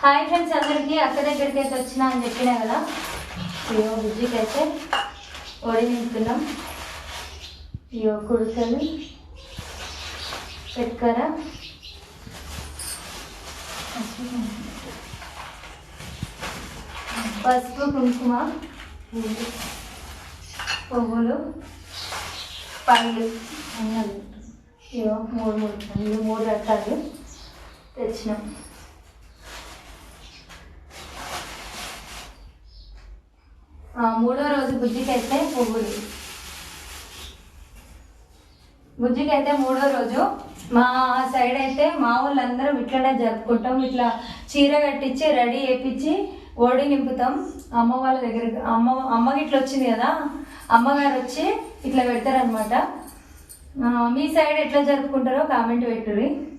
Hi friends అందరికీ అక్క దగ్గరికి అయితే వచ్చినా అని చెప్పినా కదా. ఇయో బుజ్జికి అయితే ఒడి నింపుతున్నాం. ఇయో కుడుకలు చక్కెర పసుపు కుంకుమ పువ్వులు పళ్ళు అన్నది. ఇయో మూడు రకాలు తెచ్చినాం. మూడో రోజు బుజ్జికైతే పువ్వులు. బుజ్జికైతే మూడో రోజు మా సైడ్ అయితే మా వాళ్ళందరం ఇట్లనే జరుపుకుంటాం. ఇట్లా చీర కట్టించి రెడీ చేయించి ఓడి నింపుతాం. అమ్మ వాళ్ళ దగ్గర అమ్మకి ఇట్లా వచ్చింది కదా, అమ్మగారు వచ్చి ఇట్లా పెడతారనమాట. మీ సైడ్ ఎట్లా జరుపుకుంటారో కామెంట్ పెట్టుర్రి.